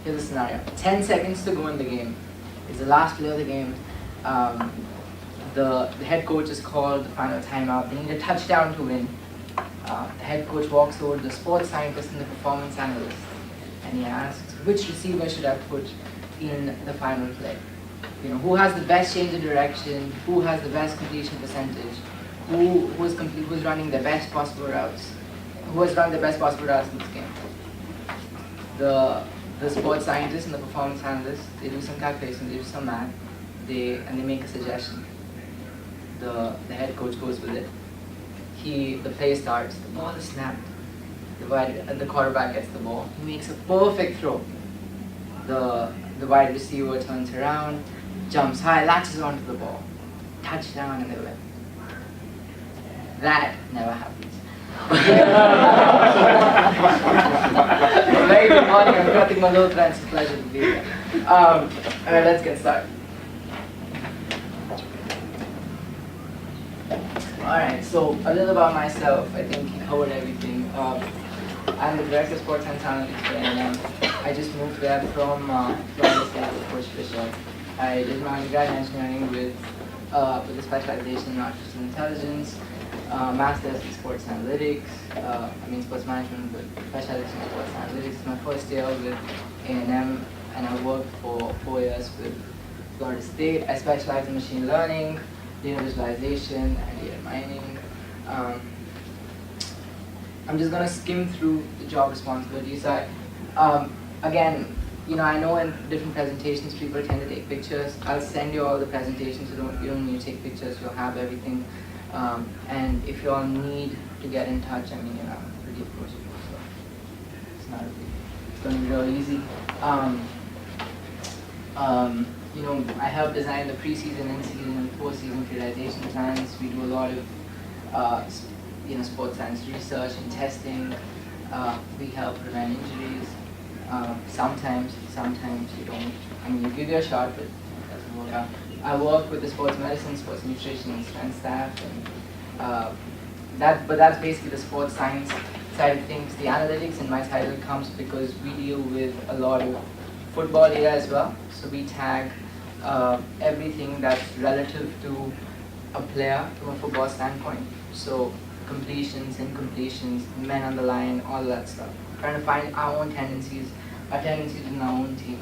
here's the scenario. 10 seconds to go in the game. It's the last play of the game. The head coach is called the final timeout. They need a touchdown to win. The head coach walks over to the sports scientist and the performance analyst, and he asks, which receiver should I put in the final play? Who has the best change of direction? Who has the best completion percentage? Who's running the best possible routes? Who has run the best possible routes in this game? The sports scientist and the performance analyst, they do some calculations, they do some math, and they make a suggestion. The head coach goes with it. The play starts, the ball is snapped, the quarterback gets the ball, he makes a perfect throw. The wide receiver turns around, jumps high, latches onto the ball, touchdown, and they win. That never happens. Very good morning, I'm Kratik Malhotra, and it's a pleasure to be here. Alright, let's get started. Alright, so a little about myself. I think you covered everything. I'm the Director of Sports and Analytics for A&M. I just moved there from Florida State with Coach Fisher. I did my undergrad in engineering with a specialization in artificial intelligence, master's in sports analytics, sports management, but specialization in sports analytics. It's my first year with A&M, and I worked for 4 years with Florida State. I specialize in machine learning, data visualization, and data mining. I'm just going to skim through the job responsibilities. Again, I know in different presentations people tend to take pictures. I'll send you all the presentations. You don't need to take pictures. You'll have everything. And if you all need to get in touch, I'm pretty approachable, so it's not a big. It's going to be real easy. I help design the preseason, in-season, and postseason periodization designs. We do a lot of sports science research and testing. We help prevent injuries. Sometimes you don't. You give it a shot, but it doesn't work out. I work with the sports medicine, sports nutrition, and strength staff, and that's basically the sports science side of things. The analytics in my title comes because we deal with a lot of football data as well. So we tag everything that's relative to a player from a football standpoint. So completions, incompletions, men on the line, all that stuff. Trying to find our own tendencies in our own team.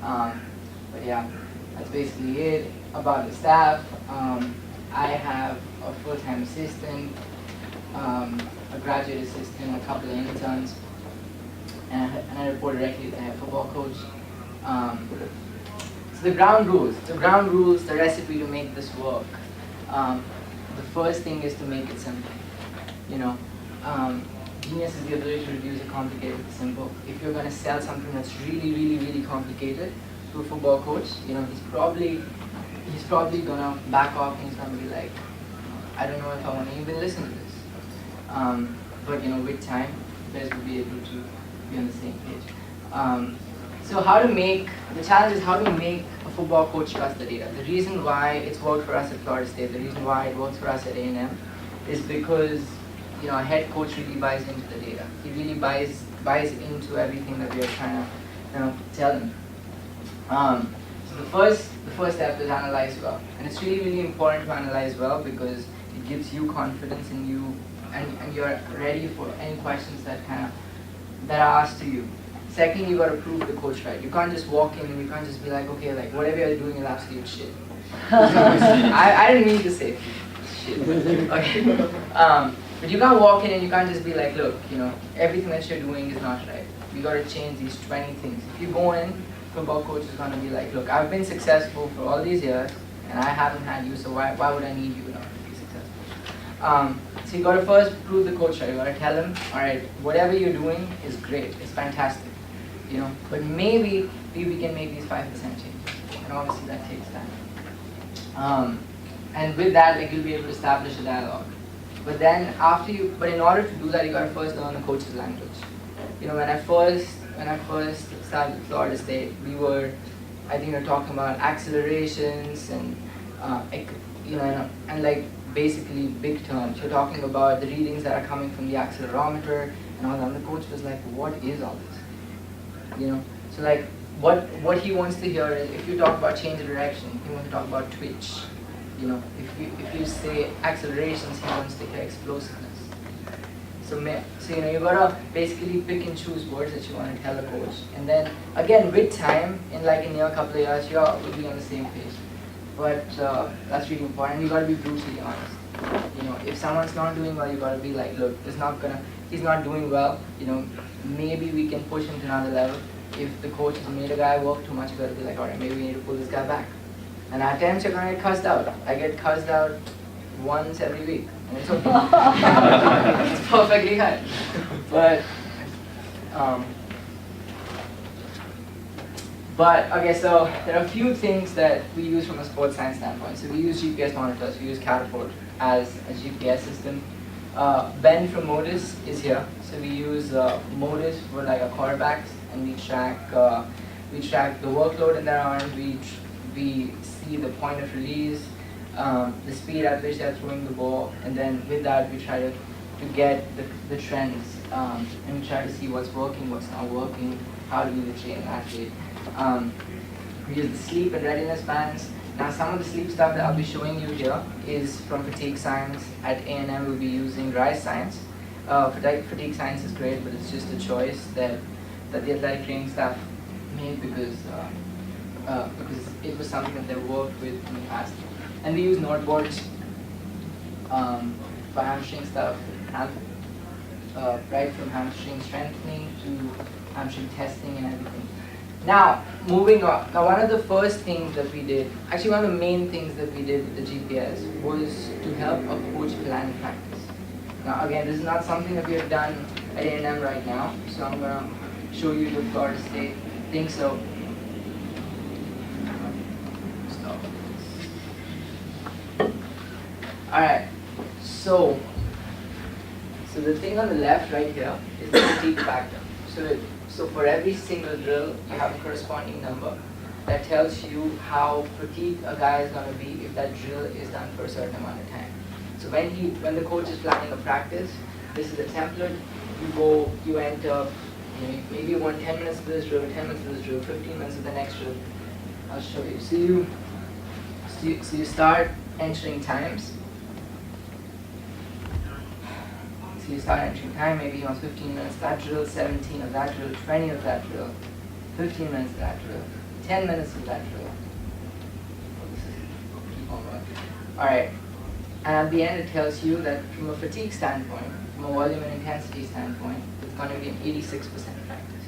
But yeah, that's basically it. About the staff, I have a full-time assistant, a graduate assistant, a couple of interns, and I report directly to the head football coach. So the ground rules, the recipe to make this work. The first thing is to make it simple. Genius is the ability to reduce a complicated to simple. If you're going to sell something that's really, really, really complicated to a football coach, he's probably going to back off and he's going to be like, I don't know if I want to even listen to this. But with time, you guys will be able to be on the same page. So the challenge is how to make a football coach trust the data. The reason why it's worked for us at Florida State, the reason why it works for us at A&M is because a head coach really buys into the data. He really buys into everything that we are trying to tell him. So the first step is analyze well, and it's really, really important to analyze well because it gives you confidence in you, and you're ready for any questions that are asked to you. Second, you got to prove the coach right. You can't just walk in and you can't just be like, okay, like whatever you're doing is absolute shit. I didn't mean to say shit. Okay. But you can't walk in and you can't just be like, look, everything that you're doing is not right. You got to change these 20 things. If you go in, football coach is going to be like, look, I've been successful for all these years and I haven't had you, so why would I need you now to be successful? So you got to first prove the coach right. You got to tell him, all right, whatever you're doing is great, it's fantastic, but maybe we can make these 5% changes, and obviously that takes time. And with that, you'll be able to establish a dialogue. But then in order to do that, you got to first learn the coach's language. When I first started at Florida State, we were talking about accelerations and basically big terms. You're talking about the readings that are coming from the accelerometer and all that. And the coach was like, what is all this? So like what he wants to hear is, if you talk about change of direction, he wants to talk about twitch. If you say accelerations, he wants to hear explosiveness. So you gotta basically pick and choose words that you want to tell the coach, and then again with time, in a near couple of years, you all will be on the same page. But that's really important. You gotta be brutally honest. If someone's not doing well, you gotta be like, look, he's not doing well. Maybe we can push him to another level. If the coach has made a guy work too much, you gotta be like, all right, maybe we need to pull this guy back. And at times you're gonna get cussed out. I get cussed out once every week, and it's okay. It's perfectly fine. But okay, so there are a few things that we use from a sports science standpoint. So we use GPS monitors. We use Catapult as a GPS system. Ben from Modus is here. So we use Modus for our quarterbacks, and we track the workload in their arms. We see the point of release, the speed at which they're throwing the ball, and then with that we try to get the trends, and we try to see what's working, what's not working, how do we train an athlete. We use the sleep and readiness bands. Now some of the sleep stuff that I'll be showing you here is from fatigue science. At A&M we'll be using Rise Science. Fatigue science is great, but it's just a choice that the athletic training staff made because it was something that they worked with in the past. And we use noteboards for hamstring stuff, right from hamstring strengthening to hamstring testing and everything. Now, moving on. Now, one of the first things that we did, actually one of the main things that we did with the GPS was to help a coach plan practice. Now, again, this is not something that we have done at A&M right now, so I'm going to show you the Florida State thing. So, stop. Alright, so the thing on the left right here is the fatigue factor. So for every single drill, you have a corresponding number that tells you how fatigued a guy is going to be if that drill is done for a certain amount of time. So when the coach is planning a practice, this is a template. You enter, maybe you want 10 minutes of this drill, 10 minutes of this drill, 15 minutes of the next drill. I'll show you. So you start entering times. So you start entering time, maybe he wants 15 minutes of that drill, 17 of that drill, 20 of that drill, 15 minutes of that drill, 10 minutes of that drill. Alright, and at the end it tells you that from a fatigue standpoint, from a volume and intensity standpoint, it's going to be an 86% practice.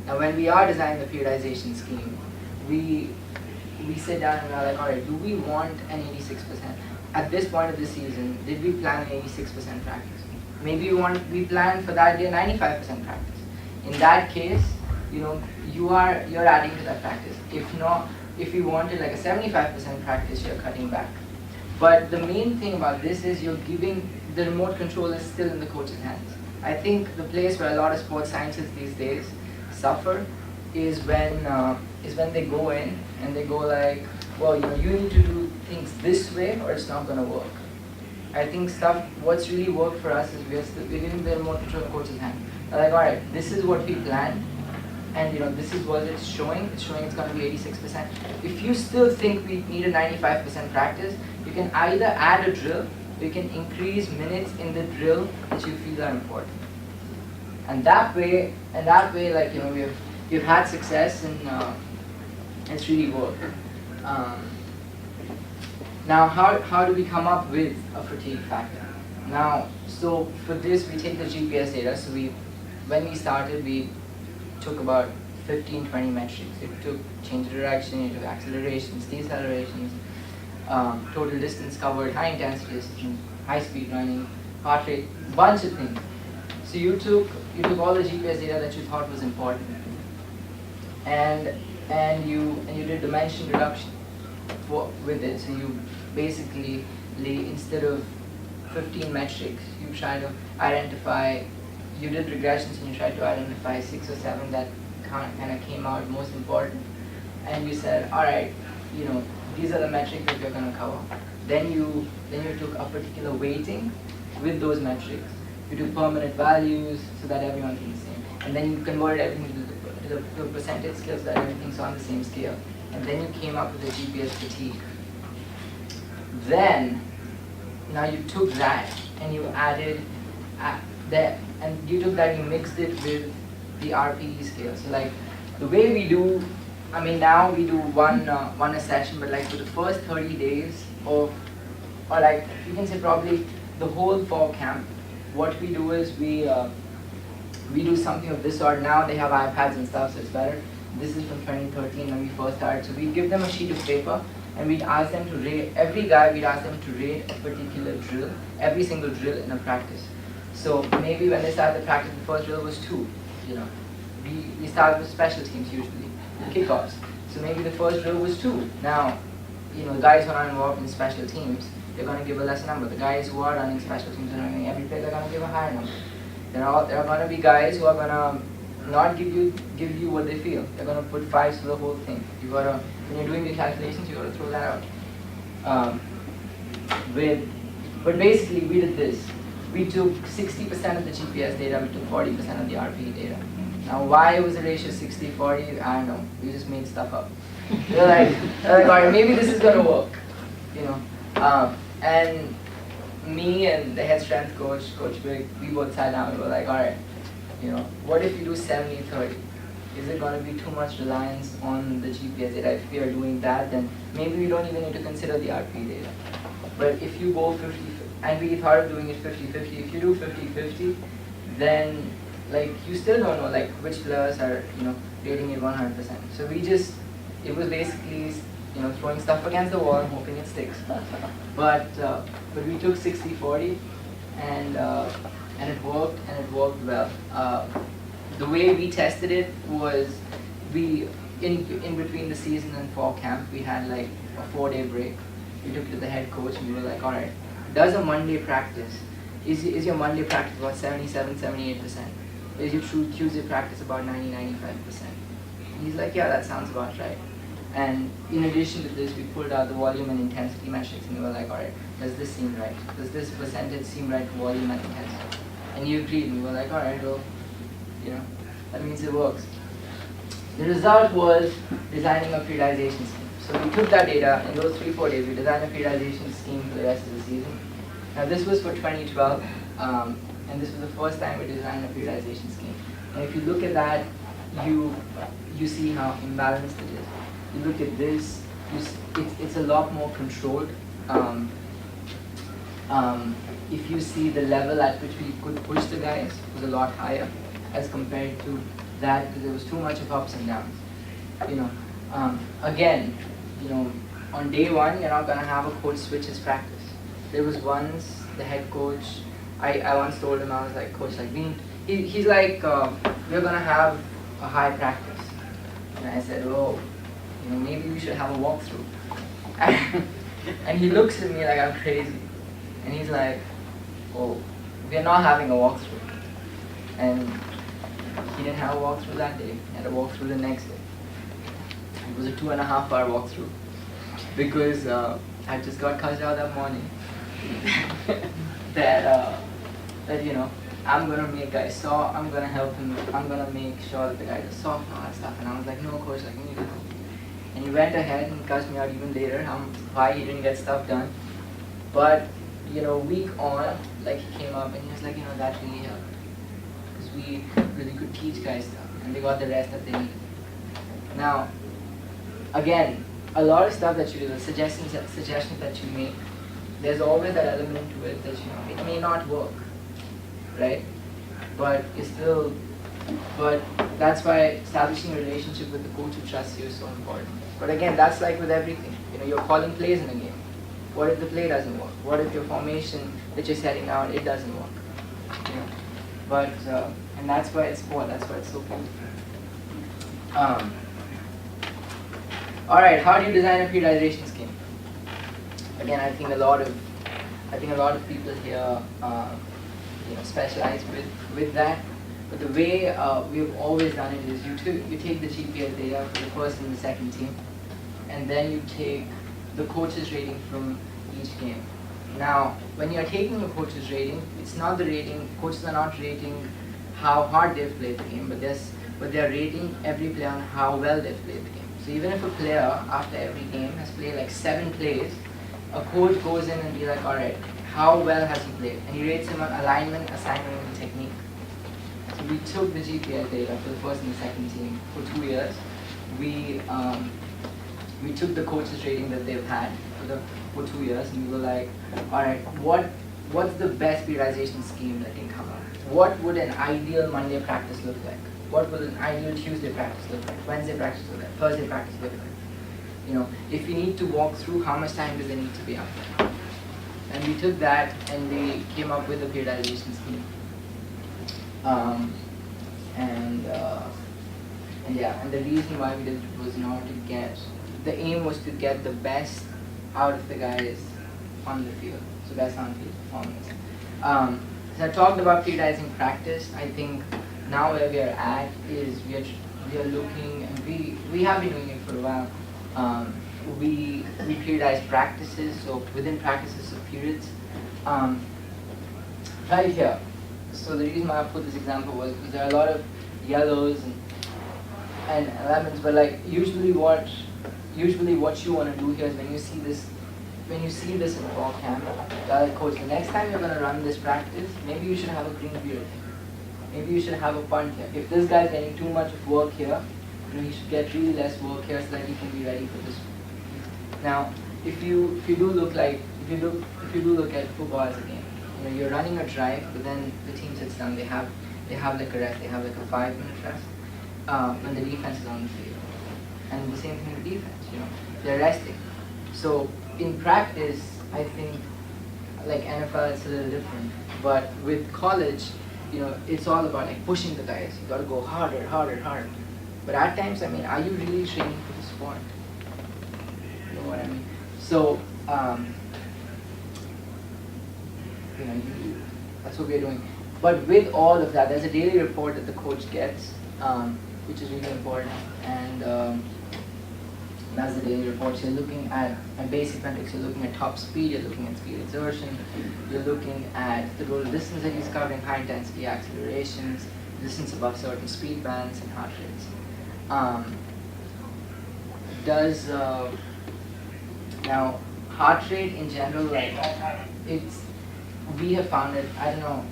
Now when we are designing the periodization scheme, we sit down and we're like, alright, do we want an 86%? At this point of the season, did we plan an 86% practice? Maybe we plan for that day 95% practice. In that case, you're adding to that practice. If not, if you wanted like a 75% practice, you're cutting back. But the main thing about this is you're giving the remote control is still in the coach's hands. I think the place where a lot of sports scientists these days suffer is when they go in and they go like, well, you need to do things this way or it's not going to work. I think what's really worked for us is we're giving the remote control in the coach's hand. They're like, all right, this is what we planned, and this is what it's showing. It's showing it's going to be 86%. If you still think we need a 95% practice, you can either add a drill, or you can increase minutes in the drill that you feel are important. And that way, we've had success, and it's really worked. Now, how do we come up with a fatigue factor? Now, so for this, we take the GPS data. So when we started, we took about 15, 20 metrics. It took change of direction, it took accelerations, decelerations, total distance covered, high intensity distance, high speed running, heart rate, bunch of things. So you took all the GPS data that you thought was important, and you did dimension reduction with it. So you basically instead of 15 metrics, you try to identify. You did regressions and you tried to identify 6 or 7 that kind of came out most important, and you said, all right, these are the metrics that you're going to cover. Then you took a particular weighting with those metrics. You took permanent values so that everyone's in the same, and then you converted everything to the percentage skills, that everything's on the same scale. And then you came up with the GPS fatigue. Then, now you took that and you added that, and you took that, you mixed it with the RPE scale. So like the way we do, I mean now we do one a session, but like for the first 30 days of, or like you can say probably the whole fall camp, what we do is we do something of this sort. Now they have iPads and stuff, so it's better. This is from 2013 when we first started. So we give them a sheet of paper and we'd ask them to rate, every guy we'd ask them to rate a particular drill, every single drill in a practice. So maybe when they started the practice, the first drill was 2, you know. We start with special teams usually, kickoffs. So maybe the first drill was 2. Now, you know, the guys who are not involved in special teams, they're going to give a lesser number. The guys who are running special teams and running every play, they're going to give a higher number. There are going to be guys who are going to not give you what they feel. They're going to put 5s for the whole thing. You got to, when you're doing the calculations, you got to throw that out. But basically, we did this. We took 60% of the GPS data, we took 40% of the RPE data. Now, why was the ratio 60-40? I don't know. We just made stuff up. They're like, all right, maybe this is going to work, you know. And me and the head strength coach, Coach Big, we both sat down and we were like, all right, you know, what if you do 70-30? Is it going to be too much reliance on the GPS data? If we are doing that, then maybe we don't even need to consider the RPE data. But if you go 50, and we thought of doing it 50-50, if you do 50-50, then like you still don't know like which players are, you know, rating it 100%. So we just, it was basically, you know, throwing stuff against the wall and hoping it sticks. But we took 60-40 and it worked well. The way we tested it was we in between the season and fall camp we had like a 4-day break. We took it to the head coach and we were like, all right, does a Monday practice, is your Monday practice about 77-78%? Is your Tuesday practice about 90-95%? He's like, yeah, that sounds about right. And in addition to this, we pulled out the volume and intensity metrics and we were like, all right, does this seem right? Does this percentage seem right for volume and intensity? And he agreed, and we were like, all right, well, you know, that means it works. The result was designing a periodization scheme. So we took that data, in those 3-4 days, we designed a periodization scheme for the rest of the season. Now this was for 2012, and this was the first time we designed a periodization scheme. And if you look at that, you see how imbalanced it is. You look at this, it's a lot more controlled. If you see the level at which we could push the guys was a lot higher as compared to that, because there was too much of ups and downs. You know, again, you know, on day 1 you're not gonna have a coach switch his practice. There was once the head coach, I once told him, I was like, coach, like he's like, we're gonna have a high practice, and I said, oh, you know, maybe we should have a walkthrough. And he looks at me like I'm crazy, and he's like, oh, we're not having a walkthrough. And he didn't have a walkthrough that day. He had a walkthrough the next day. It was a 2.5-hour walkthrough because I just got cussed out that morning that you know, I'm gonna make guys soft. I'm gonna help him. I'm gonna make sure that the guys are soft and all that stuff. And I was like, no, coach, like, you need to help me. And he went ahead and cussed me out even later why he didn't get stuff done. But you know, week on, like he came up and he was like, you know, that really helped because we really could teach guys stuff and they got the rest that they needed. Now, again, a lot of stuff that you do, the suggestions that you make, there's always that element to it that, you know, it may not work, right? But it's still, but that's why establishing a relationship with the coach who trusts you is so important. But again, that's like with everything. You know, you're calling plays in a game. What if the play doesn't work? What if your formation that you're setting out, it doesn't work? You know? But, and that's why it's sport, that's why it's so beautiful. All right, how do you design a periodization scheme? Again, I think a lot of people here, you know, specialize with that. But the way we've always done it is you take the GPS data for the first and the second team, and then you take the coach's rating from each game. Now, when you're taking the coach's rating, it's not the rating, coaches are not rating how hard they've played the game, but but they are rating every player on how well they've played the game. So even if a player after every game has played like 7 plays, a coach goes in and be like, all right, how well has he played? And he rates him on alignment, assignment, and technique. So we took the GPL data for the first and the second team for 2 years. We took the coaches rating that they've had for 2 years, and we were like, all right, what's the best periodization scheme that can come up? What would an ideal Monday practice look like? What would an ideal Tuesday practice look like? Wednesday practice look like? Thursday practice look like? You know, if we need to walk through, how much time does it need to be out there? And we took that and we came up with a periodization scheme. And the reason why we did it was not to get, the aim was to get the best out of the guys on the field. So best on field performance. So I talked about periodizing practice. I think now where we are at is we are looking, and we have been doing it for a while. We periodize practices, so within practices of periods. Right here. So the reason why I put this example was because there are a lot of yellows and lemons, but like usually what you want to do here is when you see this in the ball camp, like, coach, the next time you're going to run this practice, maybe you should have a green period. Maybe you should have a punt here. If this guy's getting too much of work here, he should get really less work here so that he can be ready for this. Now, if you do look at football as a game, you're running a drive, but then the team sits down. They have like a rest. They have like a 5-minute rest when the defense is on the field, and the same thing with defense. They're resting. So in practice, I think like NFL, it's a little different. But with college, it's all about like pushing the guys. You got to go harder. But at times, are you really training for the sport? You know what I mean? So, that's what we're doing. But with all of that, there's a daily report that the coach gets, which is really important. And that's the daily report. So you're looking at basic metrics. You're looking at top speed. You're looking at speed exertion. You're looking at the total distance that he's covering, high intensity accelerations, distance above certain speed bands, and heart rates. Now heart rate in general, like we have found it. I don't know.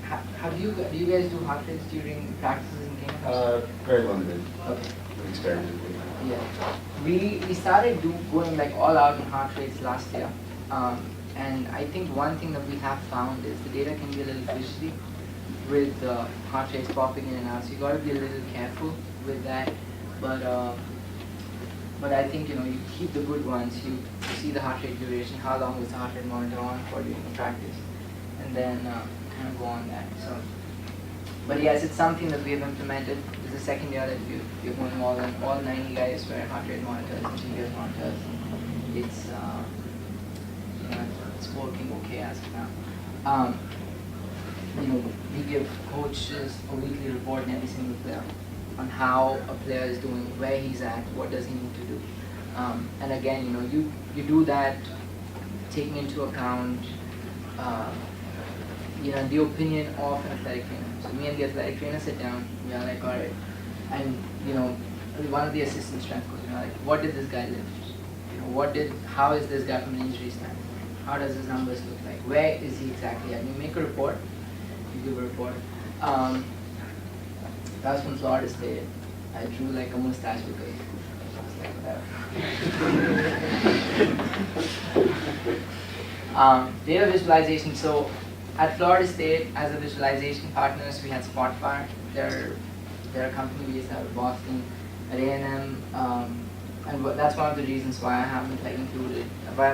Do you guys do heart rates during practices and games? Very limited. Okay. Experimented. Yeah. We started going like all out in heart rates last year. And I think one thing that we have found is the data can be a little fishy with heart rates popping in and out. So you got to be a little careful with that. But I think you keep the good ones. You see the heart rate duration, how long was the heart rate monitor on for during the practice, and then kind of go on that. So, but yes, it's something that we have implemented. It's the second year that we're going all 90 guys wear heart rate monitors and GPS monitors. It's it's working okay as of now. We give coaches a weekly report on every single player on how a player is doing, where he's at, what does he need to do. And again, you do that taking into account the opinion of an athletic trainer. So me and the athletic trainer sit down, we are like, all right, and one of the assistant strength coaches, like, what did this guy lift? How is this guy from an injury standpoint? How does his numbers look like? Where is he exactly at? You make a report, you give a report. That was from Florida State. I drew like a mustache because I was like whatever. Data visualization. So at Florida State, as a visualization partners, we had Spotfire. They're a company based out of Boston. At A&M, and that's one of the reasons why I've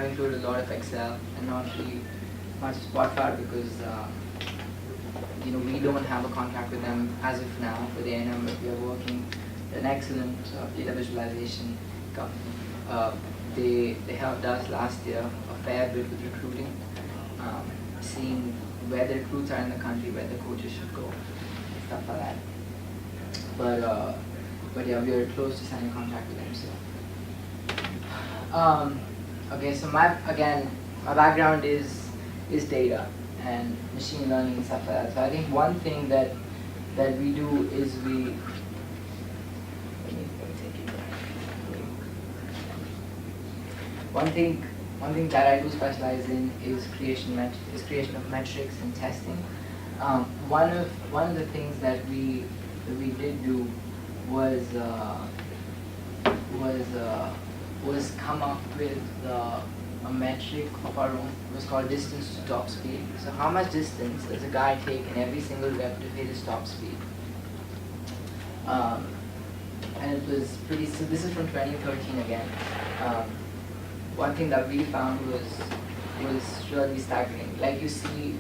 included a lot of Excel and not really much Spotfire, because we don't have a contract with them as of now with A&M, but we are working an excellent data visualization company. They helped us last year a fair bit with recruiting, seeing where the recruits are in the country, where the coaches should go, stuff like that. But yeah, we are close to signing a contract with them. So, okay, so my background is data and machine learning and stuff like that. So I think one thing that we do is one thing that I do specialize in is creation of metrics and testing. One of the things that we did do was was come up with a metric of our own. It was called distance to top speed. So how much distance does a guy take in every single rep to hit his top speed? And it was pretty. So this is from 2013 again. One thing that we found was really staggering. Like you see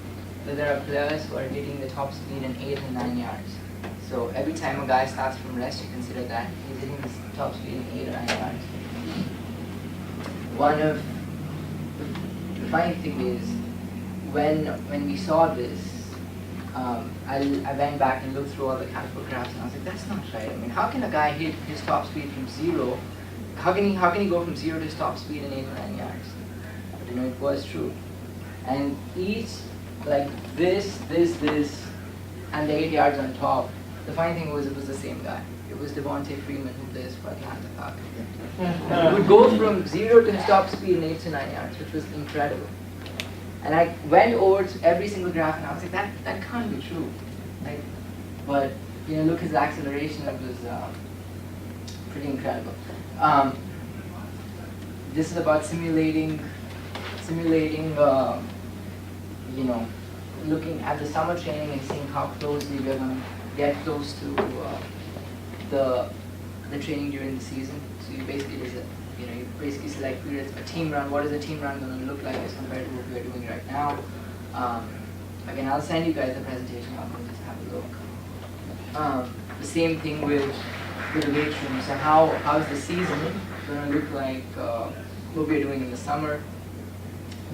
that there are players who are hitting the top speed in 8 and 9 yards. So every time a guy starts from rest, you consider that he's hitting his top speed in 8 or 9 yards. One of the funny thing is when we saw this, I went back and looked through all the caliper graphs and I was like, that's not right. I mean, how can a guy hit his top speed from 0? How can he go from 0 to his top speed in 8 or 9 yards? But you know, it was true. And each, like this, and the 8 yards on top, the funny thing was it was the same guy. It was Devontae Freeman who plays for Atlanta Falcons. He would go from 0 to his top speed in 8 to 9 yards, which was incredible. And I went over to every single graph and I was like, that can't be true. Like, but you know, look at his acceleration, it was pretty incredible. This is about simulating, you know, looking at the summer training and seeing how closely we're going to get close to the training during the season. So you basically select periods. A team run. What is a team run going to look like as compared to what we are doing right now? Again, I'll send you guys the presentation. I'll just have a look. The same thing with the weight room. So how is the season going to look like? What we are doing in the summer?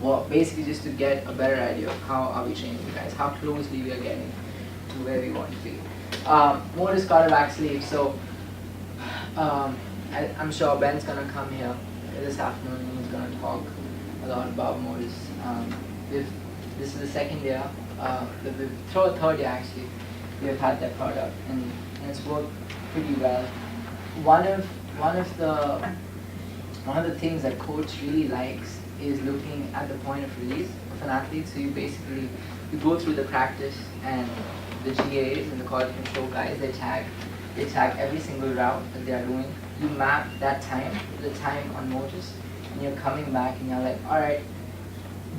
Well, basically just to get a better idea of how are we training you guys, how closely we are getting to where we want to be. Mortis quarterback sleeve. So I'm sure Ben's going to come here this afternoon and he's going to talk a lot about Mortis. This is the second year, third year actually, we have had that product and it's worked pretty well. One of the things that coach really likes is looking at the point of release of an athlete. So you go through the practice and the GAs and the quality control guys, they tag every single route that they are doing. You map that time, the time on Mortis, and you're coming back and you're like, all right,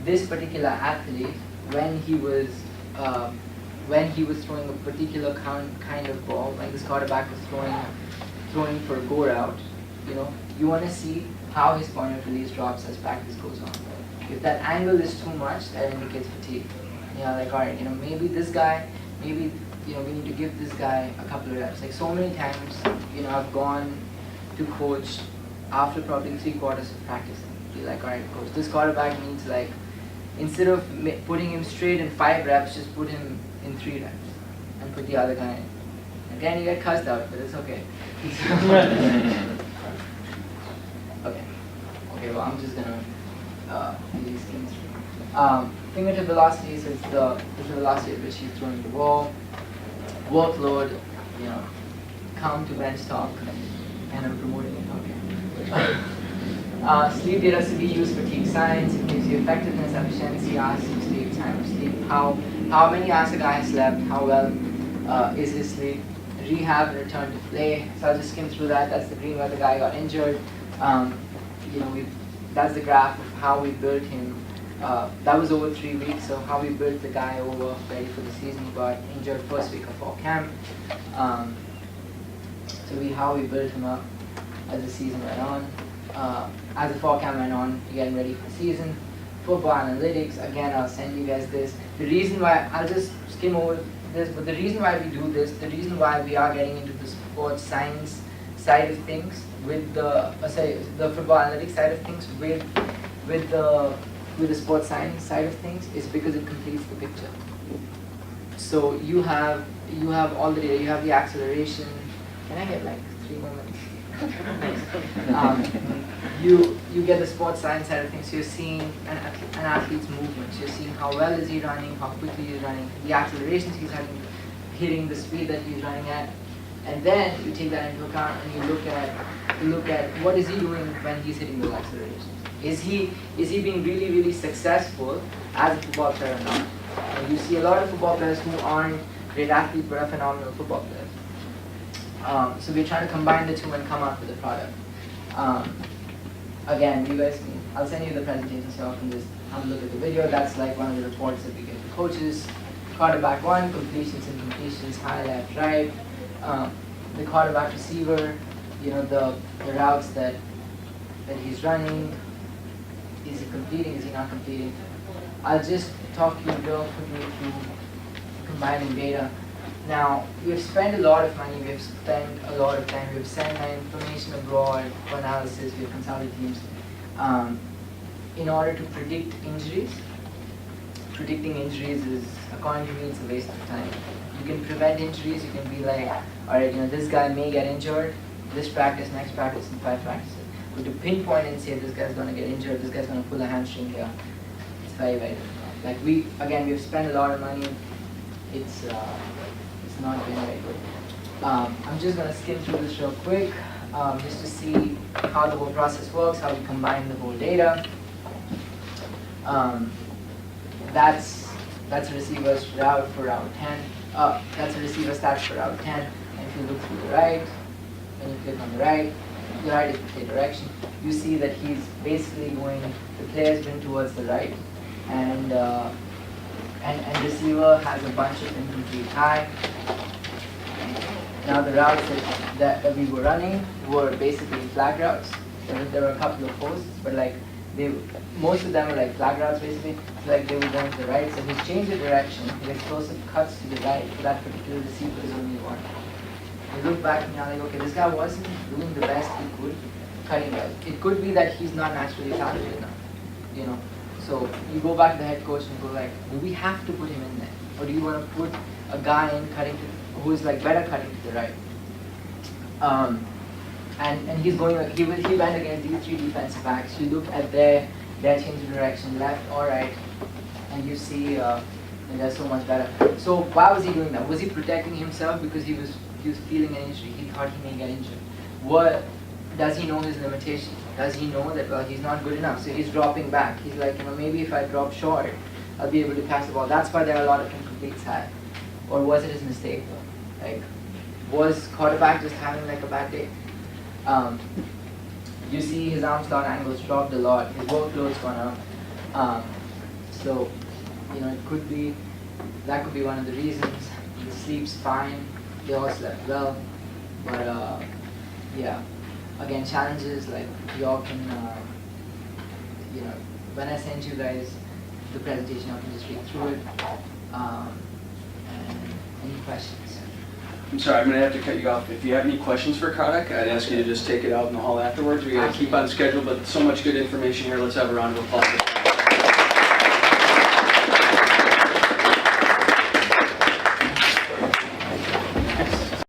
this particular athlete, when he was throwing a particular kind of ball, like this quarterback was throwing for a go route, you know, you want to see how his point of release drops as practice goes on. If that angle is too much, that indicates fatigue. You know, like, all right, you know, maybe this guy, maybe, you know, we need to give this guy a couple of reps. Like so many times, you know, I've gone to coach after probably 3 quarters of practicing. Be like, all right, coach, this quarterback needs, like, instead of putting him straight in 5 reps, just put him in 3 reps and put the other guy in. Again, you get cussed out, but it's okay. Okay, well, I'm just gonna do these things. Fingertip velocities is the velocity at which he's throwing the ball. Workload, you know, come to bench talk, and I'm promoting it. Okay. Sleep data to be used for fatigue science. It gives you effectiveness, efficiency, asks you sleep, time of sleep, how many hours a guy has slept, how well is his sleep, rehab and return to play. So I'll just skim through that. That's the green where the guy got injured. You know, that's the graph of how we built him. That was over 3 weeks, so how we built the guy over ready for the season. He got injured first week of fall camp. How we built him up as the season went on. As the fall camp went on, getting ready for the season. Football analytics, again, I'll send you guys this. The reason why, I'll just skim over this, but the reason why we do this, the reason why we are getting into the sports science side of things with the football analytics side of things with the sports science side of things is because it completes the picture. So you have all the data, you have the acceleration. Can I get like 3 more minutes? You get the sports science side of things. So you're seeing an athlete's movements. You're seeing how well is he running, how quickly he's running, the accelerations he's hitting the speed that he's running at, And then you take that into account and you look at what is he doing when he's hitting those accelerations. Is he being really, really successful as a football player or not? And you see a lot of football players who aren't great athletes but are phenomenal football players. So we're trying to combine the two and come up with a product. Again, you guys can, I'll send you the presentation so you can just have a look at the video. That's like one of the reports that we get to coaches. Quarterback 1, completions and incompletions, high, left, right. The quarterback receiver, you know, the routes that he's running. Is he completing? Is he not completing? I'll just talk you real quickly through combining data. Now, we've spent a lot of money, we've spent a lot of time, we've sent that information abroad for analysis, we've consulted teams in order to predict injuries. Predicting injuries is, according to me, it's a waste of time. You can prevent injuries, you can be like, alright, you know, this guy may get injured, this practice, next practice, and 5 practices. But to pinpoint and say this guy's going to get injured, this guy's going to pull a hamstring here, it's very, very difficult. Like we've spent a lot of money, it's not been very good. I'm just going to skim through this real quick, just to see how the whole process works, how we combine the whole data. That's a receiver's route for route 10. That's a receiver stats for route 10. And if you look through the right, and you click on the right is the direction. You see that he's basically going, the player's been towards the right, and receiver has a bunch of incomplete high. Now the routes that we were running were basically flag routes. There were a couple of posts, but like most of them were like flag routes basically. So like they were going to the right, so he's changed the direction. His explosive cuts to the right for that particular receiver is only one. You look back and you're like, okay, this guy wasn't doing the best he could cutting routes. It could be that he's not naturally talented enough, you know. So you go back to the head coach and go like, do we have to put him in there, or do you want to put a guy in who is like better cutting to the right? And he's going like he went against these 3 defensive backs. You look at their change of direction, left or right, and you see they're so much better. So why was he doing that? Was he protecting himself because he was feeling an injury? He thought he may get injured. What does he know his limitations? Does he know that well he's not good enough? So he's dropping back. He's like, you know, maybe if I drop short, I'll be able to pass the ball. That's why there are a lot of incompletes had. Or was it his mistake? Like, was quarterback just having like a bad day? You see his arm slot angles dropped a lot. His workload's gone up. So, you know, that could be one of the reasons. He sleeps fine. They all slept well. But yeah, again, challenges like y'all can, you know, when I send you guys the presentation, I can just read through it. And any questions? I'm sorry, I'm going to have to cut you off. If you have any questions for Kratik, I'd ask you to just take it out in the hall afterwards. We got to keep on schedule, but so much good information here. Let's have a round of applause.